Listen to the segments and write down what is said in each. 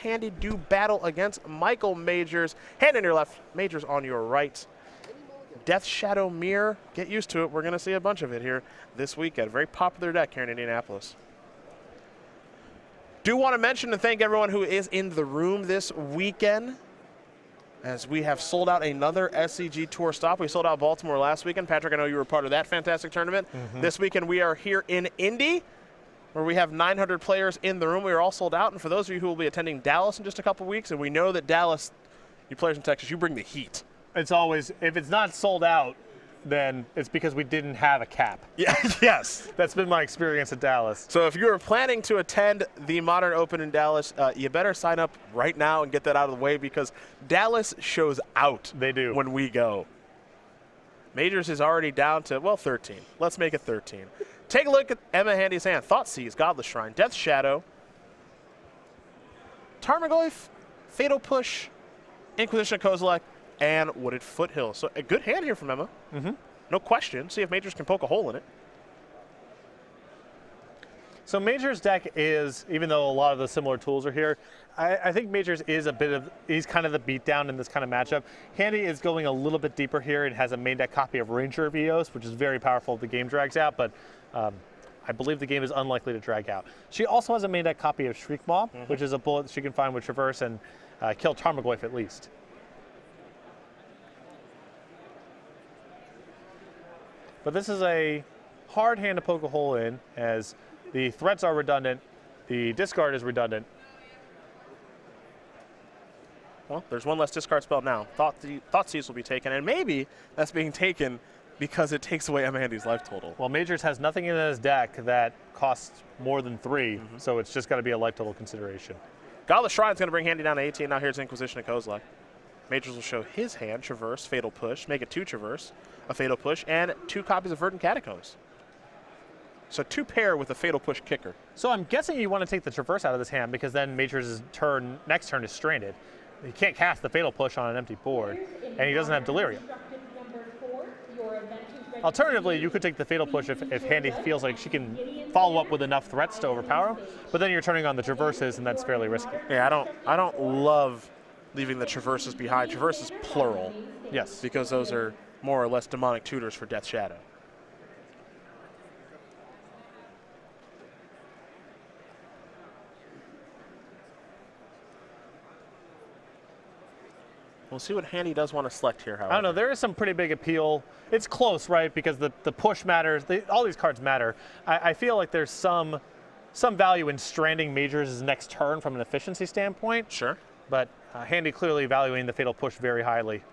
Handy do battle against Michael Majors. Hand in your left, Majors on your right. Death Shadow Mirror, get used to it. We're going to see a bunch of it here this weekend. Very popular deck here in Indianapolis. Do want to mention and thank everyone who is in the room this weekend, as we have sold out another SCG Tour stop. We sold out Baltimore last weekend. Patrick, I know you were part of that fantastic tournament. This weekend we are here in Indy, where we have 900 players in the room. We are all sold out. And for those of you who will be attending Dallas in just a couple weeks, and we know that Dallas, you players in Texas, you bring the heat. It's always, if it's not sold out, then it's because we didn't have a cap. Yeah, yes. That's been my experience at Dallas. So if you're planning to attend the Modern Open in Dallas, you better sign up right now and get that out of the way, because Dallas shows out. They do. When we go. Majors is already down to, well, 13. Let's make it 13. Take a look at Emma Handy's hand. Thoughtseize, Godless Shrine, Death Shadow, Tarmogoyf, Fatal Push, Inquisition of Kozilek, and Wooded Foothill. So a good hand here from Emma. No question. See if Majors can poke a hole in it. So Majors' deck is, even though a lot of the similar tools are here, I think Majors is a bit of, he's kind of the beatdown in this kind of matchup. Handy is going a little bit deeper here and has a main deck copy of Ranger of Eos, which is very powerful if the game drags out, but I believe the game is unlikely to drag out. She also has a main deck copy of Shriekmaw, which is a bullet she can find with Traverse and kill Tarmogoyf at least. But this is a hard hand to poke a hole in, as the threats are redundant, the discard is redundant. Well, there's one less discard spell now. Thoughtseize will be taken, and maybe that's being taken because it takes away Emma Handy's life total. Well, Majors has nothing in his deck that costs more than 3, so it's just got to be a life total consideration. Godless Shrine's going to bring Handy down to 18. Now here's Inquisition of Kozilek. Majors will show his hand, Traverse, Fatal Push, make it 2 Traverse, a Fatal Push, and 2 copies of Verdant Catacombs. So 2 pair with a Fatal Push kicker. So I'm guessing you want to take the Traverse out of this hand, because then Majors' next turn is stranded. He can't cast the Fatal Push on an empty board, and he doesn't have Delirium. Alternatively, you could take the Fatal Push if Handy feels like she can follow up with enough threats to overpower him, but then you're turning on the Traverses, and that's fairly risky. Yeah, I don't love leaving the Traverses behind. Traverses plural. Yes. Because those are more or less demonic tutors for Death Shadow. We'll see what Handy does want to select here, however. I don't know. There is some pretty big appeal. It's close, right? Because the push matters. All these cards matter. I feel like there's some value in stranding Majors' next turn from an efficiency standpoint. Sure. But Handy clearly valuing the Fatal Push very highly.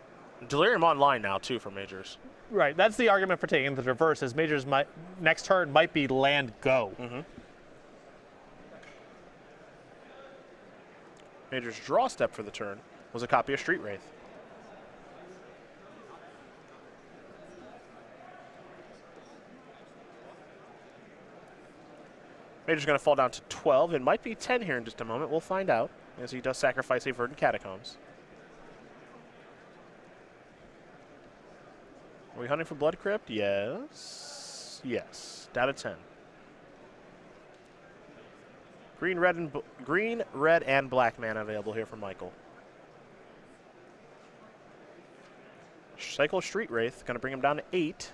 Delirium online now, too, for Majors. Right. That's the argument for taking the Traverse, is Majors' next turn might be land go. Majors' draw step for the turn was a copy of Street Wraith. Major's going to fall down to 12. It might be 10 here in just a moment. We'll find out, as he does sacrifice a Verdant Catacombs. Are we hunting for Blood Crypt? Yes. Yes. Down to 10. Green, red, and black mana available here for Michael. Cycle Street Wraith, going to bring him down to 8.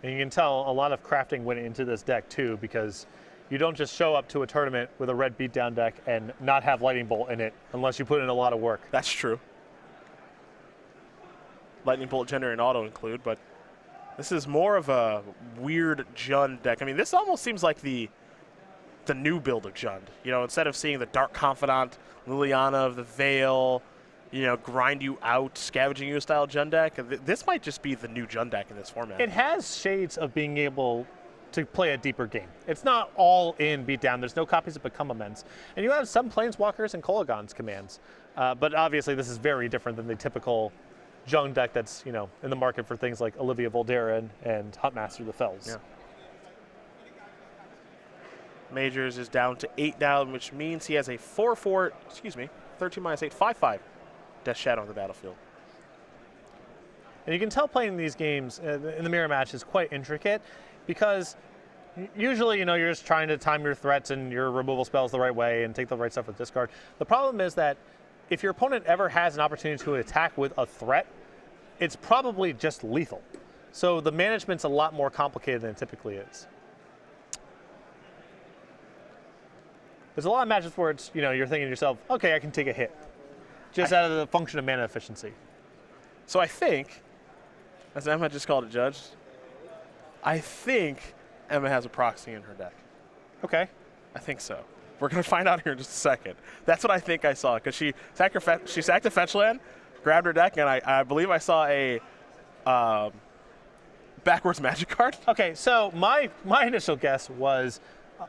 And you can tell a lot of crafting went into this deck too, because you don't just show up to a tournament with a red beatdown deck and not have Lightning Bolt in it unless you put in a lot of work. That's true. Lightning Bolt, Gender, and Auto include, but this is more of a weird Jund deck. I mean, this almost seems like the new build of Jund. You know, instead of seeing the Dark Confidant, Liliana of the Veil, you know, grind you out, scavenging you style Jund deck, this might just be the new Jund deck in this format. It has shades of being able to play a deeper game. It's not all in beatdown. There's no copies of Become Immense. And you have some Planeswalkers and Kolaghan's commands. But obviously this is very different than the typical Jund deck that's, you know, in the market for things like Olivia Voldaren and Huntmaster of the Fells. Yeah. Majors is down to 8 down, which means he has a 4-4, 13 minus 8, 5-5 Death Shadow on the battlefield. And you can tell playing these games in the mirror match is quite intricate, because Usually, you're just trying to time your threats and your removal spells the right way and take the right stuff with discard. The problem is that if your opponent ever has an opportunity to attack with a threat, it's probably just lethal. So the management's a lot more complicated than it typically is. There's a lot of matches where it's, you're thinking to yourself, okay, I can take a hit. Just out of the function of mana efficiency. So I think, as Emma just called it, Judge, I think Emma has a proxy in her deck. Okay. I think so. We're going to find out here in just a second. That's what I think I saw, because she sacked a fetch land, grabbed her deck, and I believe I saw a backwards magic card. Okay, so my initial guess was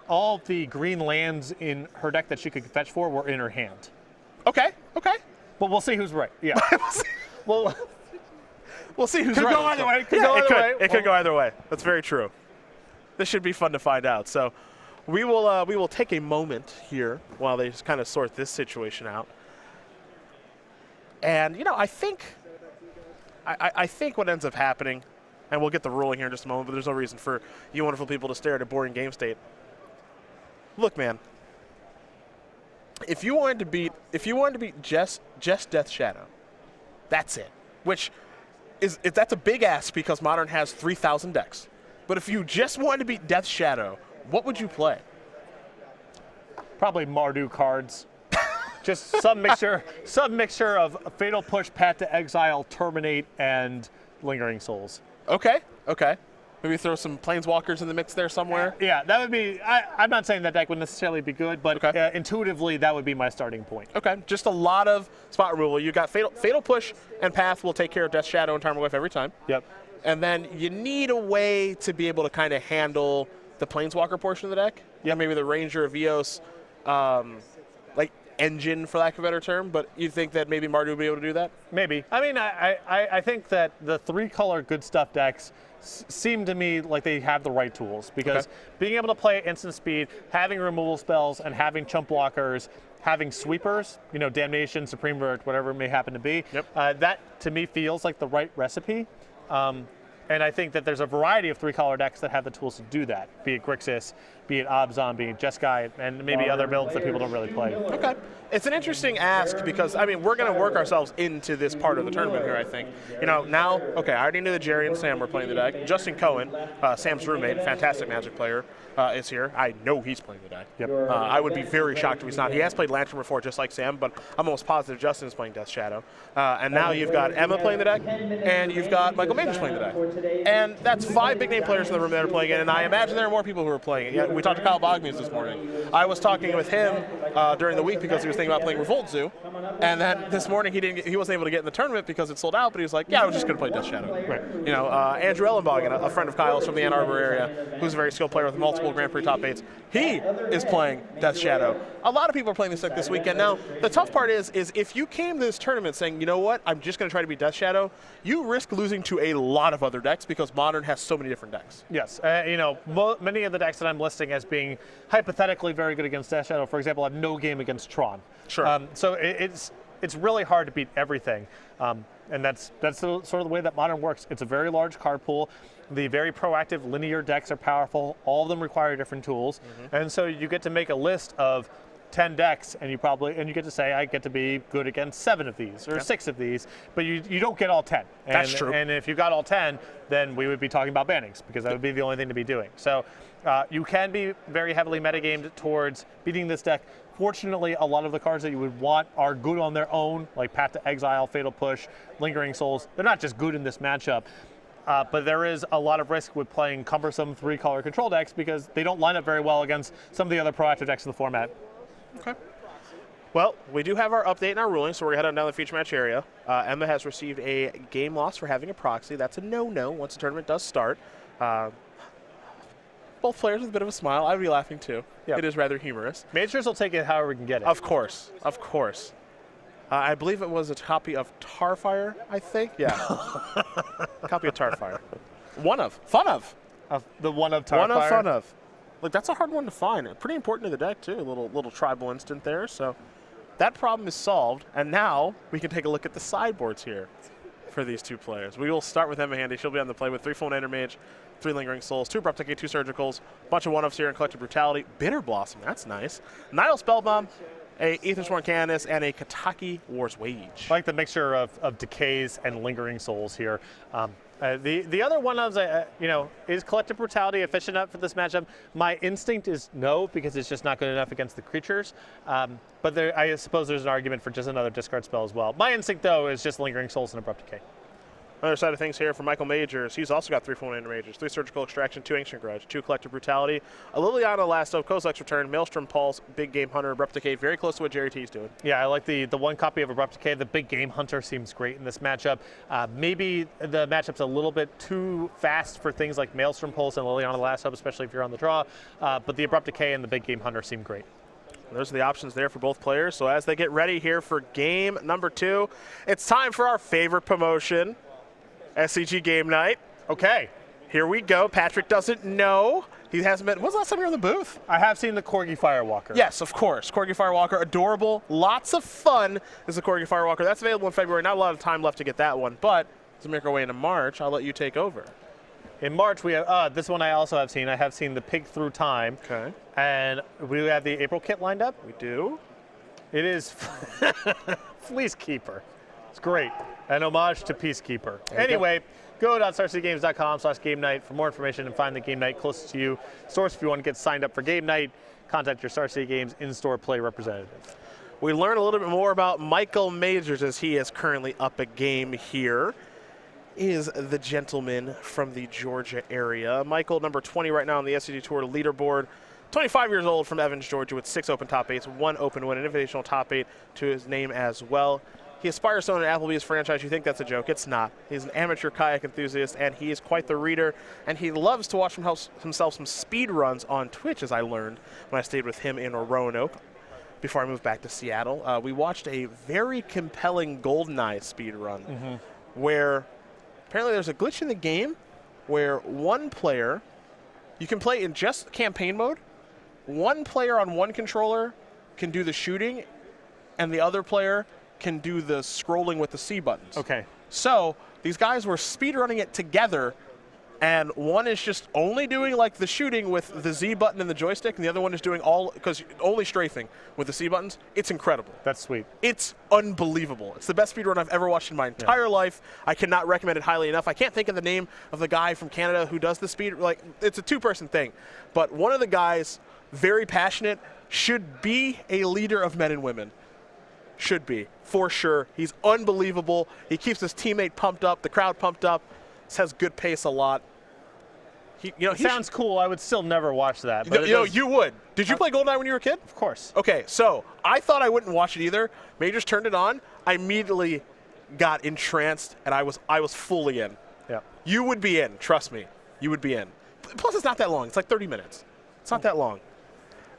all the green lands in her deck that she could fetch for were in her hand. Okay. But we'll see who's right. Yeah. We'll see who's right. Could go either way. It could go either way. That's very true. This should be fun to find out. So we will take a moment here while they just kind of sort this situation out. And I think what ends up happening, and we'll get the ruling here in just a moment, but there's no reason for you wonderful people to stare at a boring game state. Look, man. If you wanted to beat just Death Shadow, that's it. Which that's a big ask because Modern has 3,000 decks. But if you just wanted to beat Death Shadow, what would you play? Probably Mardu cards. Just some mixture of Fatal Push, Path to Exile, Terminate, and Lingering Souls. Okay. Maybe throw some Planeswalkers in the mix there somewhere. Yeah, that would be. I'm not saying that deck would necessarily be good, but intuitively that would be my starting point. Okay, just a lot of spot removal. You got Fatal Push and Path will take care of Death Shadow and Tarmogoyf every time. Yep. And then you need a way to be able to kind of handle the Planeswalker portion of the deck. Yeah, maybe the Ranger of Eos, like engine for lack of a better term. But you think that maybe Mardu would be able to do that? Maybe. I mean, I think that the 3-color good stuff decks seem to me like they have the right tools because being able to play at instant speed, having removal spells, and having chump blockers, having sweepers, Damnation, Supreme Verdict, whatever it may happen to be, that to me feels like the right recipe. And I think that there's a variety of 3-color decks that have the tools to do that, be it Grixis, be it Abzan, be it Jeskai, and maybe other builds that people don't really play. Okay. It's an interesting ask because, we're going to work ourselves into this part of the tournament here, I think. Now, I already knew that Jerry and Sam were playing the deck. Justin Cohen, Sam's roommate, fantastic Magic player, is here. I know he's playing the deck. Yep. I would be very shocked if he's not. He has played Lantern before, just like Sam, but I'm almost positive Justin is playing Death Shadow. And now you've got Emma playing the deck, and you've got Michael Majors playing the deck. And that's 5 big-name players in the room that are playing it, and I imagine there are more people who are playing it. Yeah, we talked to Kyle Bogmans this morning. I was talking with him during the week because he was thinking about playing Revolt Zoo, and then this morning he wasn't able to get in the tournament because it sold out, but he was like, yeah, I was just going to play Death Shadow. Right. Andrew Ellenbogen, a friend of Kyle's from the Ann Arbor area, who's a very skilled player with multiple Grand Prix top 8s, he is playing Death Shadow. A lot of people are playing this deck this weekend. Now, the tough part is if you came to this tournament saying, you know what, I'm just going to try to beat Death Shadow, you risk losing to a lot of other decks because Modern has so many different decks. Yes, many of the decks that I'm listing as being hypothetically very good against Death Shadow, for example, have no game against Tron. Sure. So it's really hard to beat everything, and that's sort of the way that Modern works. It's a very large card pool. The very proactive linear decks are powerful. All of them require different tools, and so you get to make a list of 10 decks, and you get to say, I get to be good against 7 of these or 6 of these, but you don't get all 10. And, that's true. And if you got all 10, then we would be talking about bannings because that would be the only thing to be doing. So you can be very heavily metagamed towards beating this deck. Fortunately, a lot of the cards that you would want are good on their own, like Path to Exile, Fatal Push, Lingering Souls. They're not just good in this matchup. But there is a lot of risk with playing cumbersome 3-color control decks because they don't line up very well against some of the other proactive decks in the format. Okay. Well, we do have our update and our ruling, so we're going to head on down the feature match area. Emma has received a game loss for having a proxy. That's a no-no once the tournament does start. Both players with a bit of a smile. I would be laughing too. Yep. It is rather humorous. Majors will take it however we can get it. Of course. I believe it was a copy of Tarfire, I think. Yeah. A copy of Tarfire. Fun of. The one of Tarfire? One of Fun of. Look, that's a hard one to find. Pretty important to the deck, too. A little tribal instant there. So that problem is solved. And now we can take a look at the sideboards here for these two players. We will start with Emma Handy. She'll be on the play with 3 Fulminator Mage, 3 Lingering Souls, 2 Abrupt Decay, 2 Surgicals, bunch of 1-ups here in Collective Brutality. Bitter Blossom, that's nice. Nihil Spellbomb, a Aethersworn Canoness, and a Kataki War's Wage. I like the mixture of decays and lingering souls here. The other one I was, is Collective Brutality efficient enough for this matchup? My instinct is no, because it's just not good enough against the creatures. But I suppose there's an argument for just another discard spell as well. My instinct, though, is just Lingering Souls and Abrupt Decay. Other side of things here for Michael Majors. He's also got 3 Fulminator Mages, 3 Surgical Extraction, 2 Ancient Grudge, 2 Collective Brutality, a Liliana Last of Kozilek's Return, Maelstrom Pulse, Big Game Hunter, Abrupt Decay, very close to what Jerry T's doing. Yeah, I like the one copy of Abrupt Decay. The Big Game Hunter seems great in this matchup. Maybe the matchup's a little bit too fast for things like Maelstrom Pulse and Liliana Last of, especially if you're on the draw. But the Abrupt Decay and the Big Game Hunter seem great. Those are the options there for both players. So as they get ready here for game number 2, it's time for our favorite promotion, SCG Game Night. Okay, here we go. Patrick doesn't know. He hasn't been. When's the last time you were in the booth? I have seen the Corgi Firewalker. Yes, of course. Corgi Firewalker, adorable. Lots of fun is the Corgi Firewalker. That's available in February. Not a lot of time left to get that one, but as we make our way into March, I'll let you take over. In March, we have this one I also have seen. I have seen the Pig Through Time. Okay. And we have the April kit lined up. We do. It is Fleece Keeper. It's great. An homage to Peacekeeper. Anyway, go to starcitygames.com/game night for more information and find the game night closest to you. Source if you want to get signed up for game night. Contact your Star City Games in-store play representative. We learn a little bit more about Michael Majors as he is currently up a game here. Is the gentleman from the Georgia area. Michael, number 20 right now on the SCG Tour leaderboard. 25 years old from Evans, Georgia, with 6 open top 8s, 1 open win, an invitational top 8 to his name as well. He aspires to own an Applebee's franchise. You think that's a joke? It's not. He's an amateur kayak enthusiast, and he is quite the reader. And he loves to watch himself some speed runs on Twitch, as I learned when I stayed with him in Roanoke before I moved back to Seattle. We watched a very compelling GoldenEye speed run where apparently there's a glitch in the game where one player, you can play in just campaign mode, one player on one controller can do the shooting, and the other player can do the scrolling with the C buttons. Okay. So these guys were speedrunning it together, and one is just only doing like the shooting with the Z button and the joystick, and the other one is doing only strafing with the C buttons. It's incredible. That's sweet. It's unbelievable. It's the best speedrun I've ever watched in my entire life. I cannot recommend it highly enough. I can't think of the name of the guy from Canada who does the speed. Like, it's a 2-person thing. But one of the guys, very passionate, should be a leader of men and women. Should be, for sure. He's unbelievable. He keeps his teammate pumped up, the crowd pumped up. Has good pace a lot. He sounds cool. I would still never watch that. But you would. Did you play GoldenEye when you were a kid? Of course. Okay, so I thought I wouldn't watch it either. Majors turned it on. I immediately got entranced, and I was fully in. Yeah. You would be in. Trust me. You would be in. Plus, it's not that long. It's like 30 minutes. It's not that long.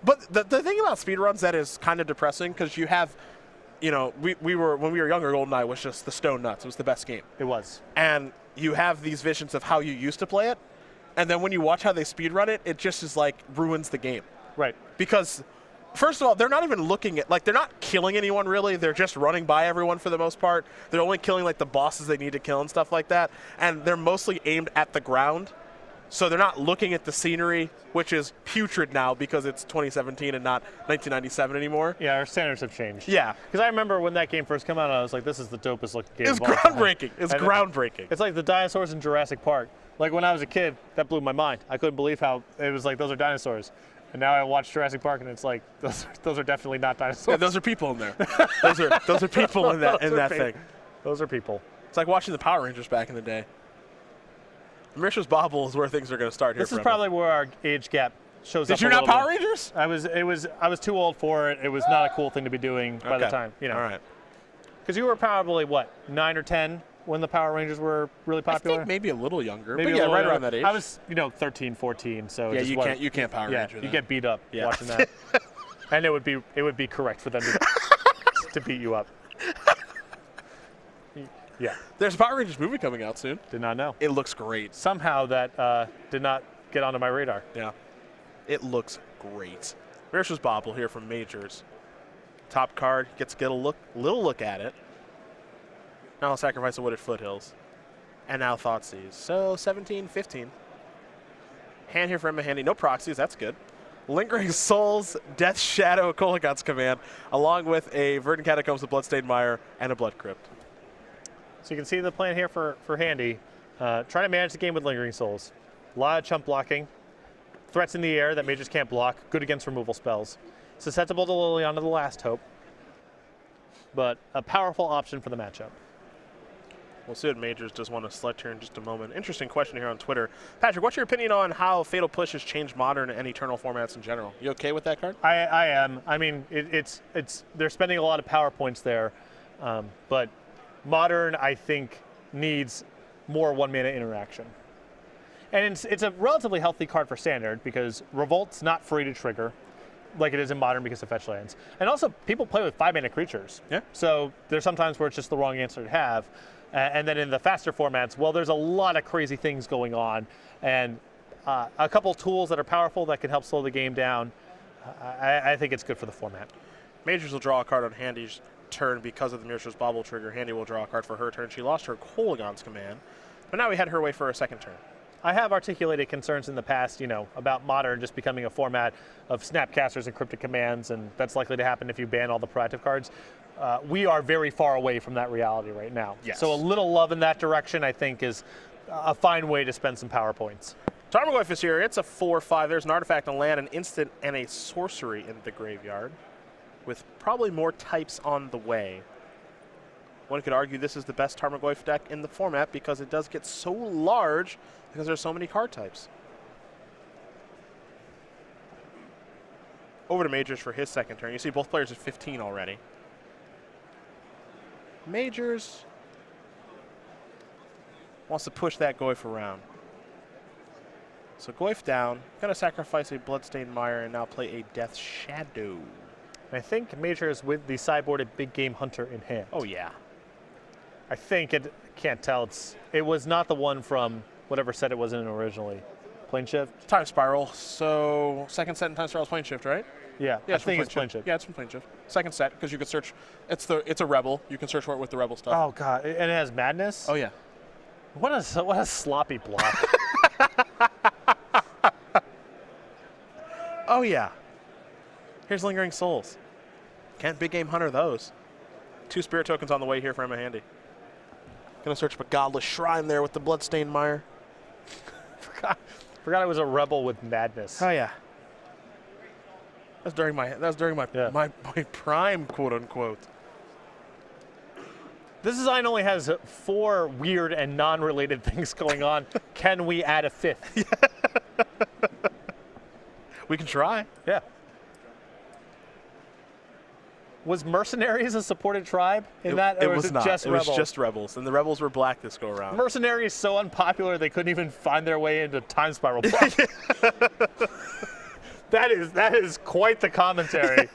But the thing about speedruns that is kind of depressing, because you have, when we were younger, GoldenEye was just the stone nuts. It was the best game. It was. And you have these visions of how you used to play it, and then when you watch how they speedrun it, it just is like ruins the game. Right. Because, first of all, they're not even looking at, like, they're not killing anyone really. They're just running by everyone for the most part. They're only killing, like, the bosses they need to kill and stuff like that. And they're mostly aimed at the ground. So they're not looking at the scenery, which is putrid now because it's 2017 and not 1997 anymore. Yeah, our standards have changed. Yeah. Because I remember when that game first came out, I was like, this is the dopest looking game It's of all time. groundbreaking. It's groundbreaking. It's like the dinosaurs in Jurassic Park. Like when I was a kid, that blew my mind. I couldn't believe how it was like, those are dinosaurs. And now I watch Jurassic Park and it's like, those are definitely not dinosaurs. Yeah, those are people in there. those are people in that thing. Those are people. It's like watching the Power Rangers back in the day. Mishra's Bobble is where things are going to start here. This is probably where our age gap shows up. Did you not Power Rangers? I was too old for it. It was not a cool thing to be doing by the time, All right. Because you were probably what, 9 or 10 when the Power Rangers were really popular? I think maybe a little younger. Maybe but yeah, right around that age. I was, 13, 14, so yeah, you can't Power Ranger. You get beat up watching that. And it would be correct for them to beat you up. Yeah. There's a Power Rangers movie coming out soon. Did not know. It looks great. Somehow that did not get onto my radar. Yeah. It looks great. Mishra's Bobble here from Majors. Top card, gets to get a little look at it. Now I'll sacrifice the Wooded Foothills. And now Thoughtseize. So 17, 15. Hand here for Emma Handy. No proxies. That's good. Lingering Souls, Death Shadow, Kolaghan's Command, along with a Verdant Catacombs, a Bloodstained Mire, and a Blood Crypt. So you can see the plan here for Handy. Trying to manage the game with Lingering Souls. A lot of chump blocking. Threats in the air that mages can't block. Good against removal spells. Susceptible to Liliana the Last Hope. But a powerful option for the matchup. We'll see what Majors does want to select here in just a moment. Interesting question here on Twitter. Patrick, what's your opinion on how Fatal Push has changed Modern and Eternal formats in general? You okay with that card? I am. I mean, it's they're spending a lot of power points there, but Modern, I think, needs more one-mana interaction. And it's a relatively healthy card for Standard because Revolt's not free to trigger like it is in Modern because of fetch lands. And also, people play with 5-mana creatures. Yeah. So there's sometimes where it's just the wrong answer to have. And then in the faster formats, well, there's a lot of crazy things going on. And a couple tools that are powerful that can help slow the game down. I think it's good for the format. Majors will draw a card on Handy's turn because of the Mirror's Bauble trigger. Handy will draw a card for her turn. She lost her Kolaghan's Command, but now we had her way for a second turn. I have articulated concerns in the past, about Modern just becoming a format of Snapcasters and Cryptic Commands, and that's likely to happen if you ban all the proactive cards. We are very far away from that reality right now. Yes. So a little love in that direction, I think, is a fine way to spend some power points. Tarmogoyf is here. It's a 4/5. There's an artifact, a land, an instant, and a sorcery in the graveyard, with probably more types on the way. One could argue this is the best Tarmogoyf deck in the format because it does get so large because there's so many card types. Over to Majors for his second turn. You see both players at 15 already. Majors wants to push that Goyf around. So Goyf down, going to sacrifice a Bloodstained Mire and now play a Death Shadow. I think Majors with the sideboarded Big Game Hunter in hand. Oh, yeah. I think can't tell. It was not the one from whatever set it was in originally. Plane Shift? Time Spiral. So second set in Time Spiral is Plane Shift, right? Yeah, I think it's Plane Shift. Yeah, it's from Plane Shift. Second set, because you could search. It's a Rebel. You can search for it with the Rebel stuff. Oh, God. And it has Madness? Oh, yeah. What a sloppy block. Oh, yeah. Here's Lingering Souls. Can't Big Game Hunter those. 2 Spirit Tokens on the way here for Emma Handy. Gonna search for Godless Shrine there with the Bloodstained Mire. Forgot I was a Rebel with Madness. Oh, yeah. That was during my Yeah. my prime, quote unquote. This design only has 4 weird and non-related things going on. Can we add a 5th? We can try. Yeah. Was Mercenaries a supported tribe in that, or it was was it not. just It Rebels? was just Rebels, and the Rebels were black this go around. Mercenaries so unpopular they couldn't even find their way into Time Spiral block. That is quite the commentary.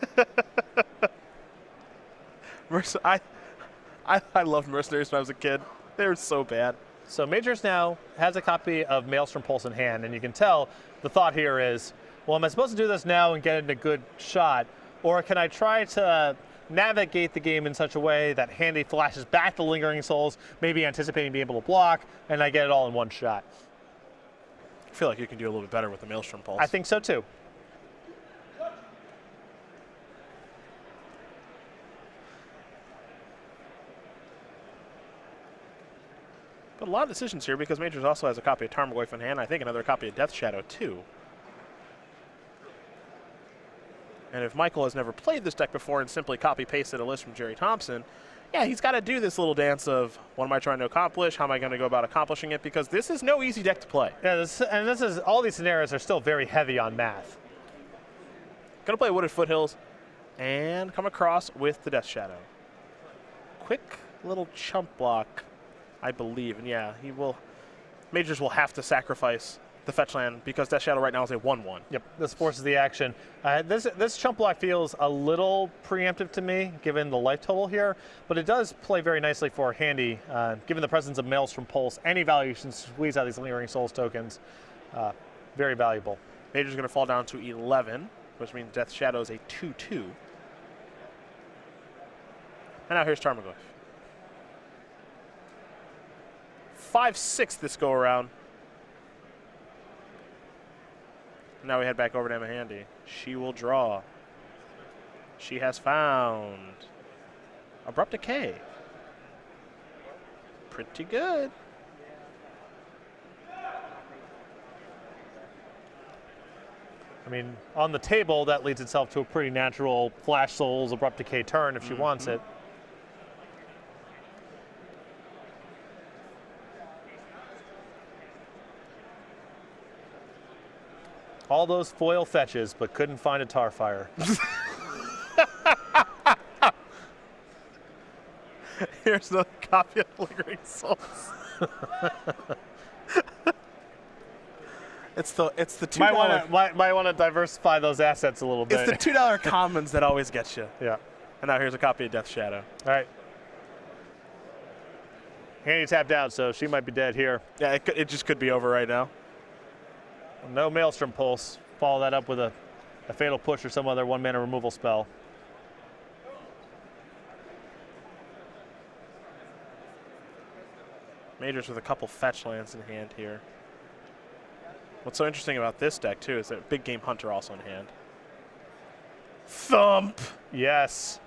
I loved Mercenaries when I was a kid. They were so bad. So Majors now has a copy of Maelstrom Pulse in hand, and you can tell the thought here is, well, am I supposed to do this now and get in a good shot, or can I try to navigate the game in such a way that Handy flashes back the Lingering Souls, maybe anticipating being able to block, and I get it all in one shot? I feel like you can do a little bit better with the Maelstrom Pulse. I think so too. But a lot of decisions here because Majors also has a copy of Tarmogoyf in hand. I think another copy of Death Shadow too. And if Michael has never played this deck before and simply copy-pasted a list from Jerry Thompson, yeah, he's got to do this little dance of what am I trying to accomplish? How am I going to go about accomplishing it? Because this is no easy deck to play. Yeah, this is all these scenarios are still very heavy on math. Going to play Wooded Foothills and come across with the Death Shadow. Quick little chump block, I believe. And yeah, Majors will have to sacrifice the fetch land because Death Shadow right now is a 1/1. Yep, this forces the action. This chump block feels a little preemptive to me, given the life total here, but it does play very nicely for Handy, given the presence of Maelstrom Pulse. Any value you can squeeze out of these Lingering Souls tokens, very valuable. Major's going to fall down to 11, which means Death Shadow is a 2/2. And now here's Tarmogoyf. 5-6 this go around. Now we head back over to Emma Handy. She will draw. She has found Abrupt Decay. Pretty good. I mean, on the table, that leads itself to a pretty natural Flash Souls, Abrupt Decay turn if she wants it. All those foil fetches, but couldn't find a Tarfire. Here's the copy of Lingering Souls. It's the $2. Might want to diversify those assets a little bit. It's the $2 commons that always get you. Yeah. And now here's a copy of Death Shadow. All right. Handy tapped out, so she might be dead here. Yeah, it just could be over right now. No Maelstrom Pulse. Follow that up with a Fatal Push or some other 1-mana removal spell. Majors with a couple fetch lands in hand here. What's so interesting about this deck, too, is that Big Game Hunter also in hand. Thump! Yes.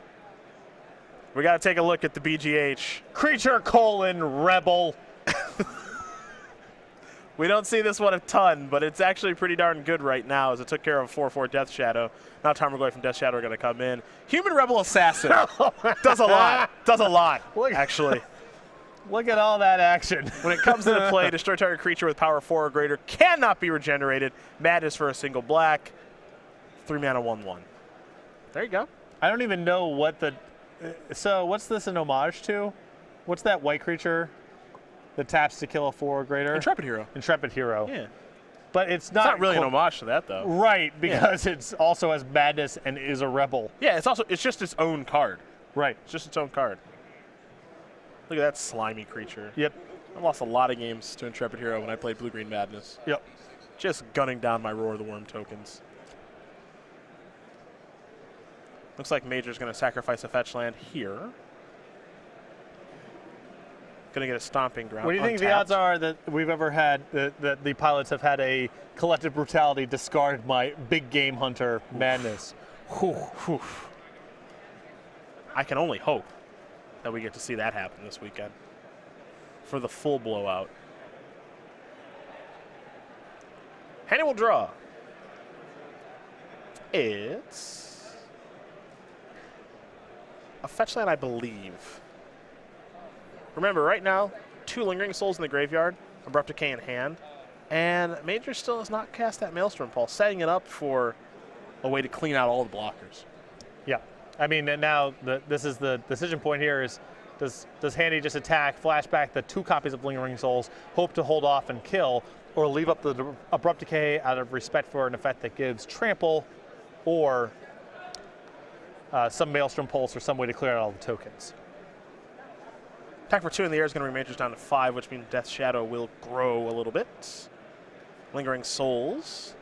We got to take a look at the BGH. Creature Rebel. We don't see this one a ton, but it's actually pretty darn good right now as it took care of 4/4 Death Shadow. Now Tarmogoyf from Death Shadow are going to come in. Human Rebel Assassin. Does a lot. Does a lot, actually. Look at all that action. When it comes into play, destroy target creature with power 4 or greater. Cannot be regenerated. Madness for a single black. 3-mana 1/1. There you go. I don't even know what the... So what's this an homage to? What's that white creature that taps to kill a 4 or greater? Intrepid Hero. Intrepid Hero. Yeah. But it's not really an homage to that, though. Right, because it's also has madness and is a rebel. Yeah, it's just its own card. Right. It's just its own card. Look at that slimy creature. Yep. I lost a lot of games to Intrepid Hero when I played Blue-Green Madness. Yep. Just gunning down my Roar of the Worm tokens. Looks like Major's going to sacrifice a fetch land here. Going to get a Stomping Ground. What do you think the odds are that we've ever had, that the pilots have had a Collective Brutality discard my Big Game Hunter madness? Whew, whew. I can only hope that we get to see that happen this weekend for the full blowout. Handy will draw. It's a fetch land, I believe. Remember, right now, 2 Lingering Souls in the graveyard, Abrupt Decay in hand, and Major still has not cast that Maelstrom Pulse, setting it up for a way to clean out all the blockers. Yeah. I mean, and now this is the decision point here is, does Handy just attack, flashback the 2 copies of Lingering Souls, hope to hold off and kill, or leave up the Abrupt Decay out of respect for an effect that gives trample, or some Maelstrom Pulse or some way to clear out all the tokens? Attack for 2 in the air is going to bring Majors down to 5, which means Death Shadow will grow a little bit. Lingering Souls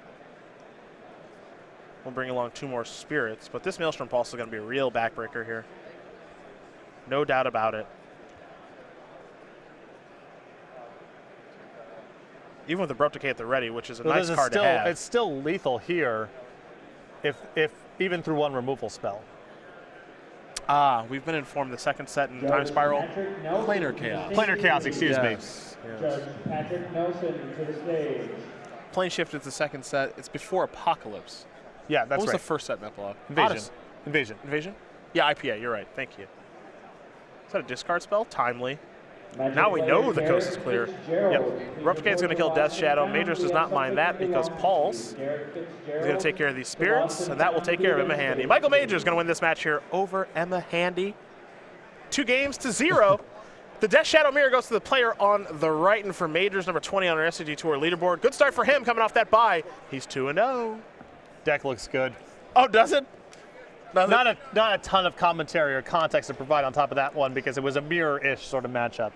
will bring along 2 more Spirits, but this Maelstrom Pulse is going to be a real backbreaker here. No doubt about it. Even with the Abrupt Decay at the ready, which is a nice card to have. It's still lethal here, if even through 1 removal spell. We've been informed the second set in Time Spiral. Planar Chaos. Planar Chaos, excuse me. Yes. Judge Patrick Nelson to the stage. Plane Shift is the second set. It's before Apocalypse. Yeah, that's right. What was the first set in Epilogue? Invasion. Invasion? Yeah, IPA, you're right. Thank you. Is that a discard spell? Timely. Now we know the coast is clear. Yep. Abrupt Decay is going to kill Death Shadow. Majors does not mind that because Pulse is going to take care of these spirits, and that will take care of Emma Handy. Michael Majors is going to win this match here over Emma Handy. 2-0. The Death Shadow Mirror goes to the player on the right, and for Majors, number 20 on our SCG Tour leaderboard. Good start for him coming off that bye. He's 2-0. Deck looks good. Oh, does it? Not a ton of commentary or context to provide on top of that one because it was a mirror-ish sort of matchup.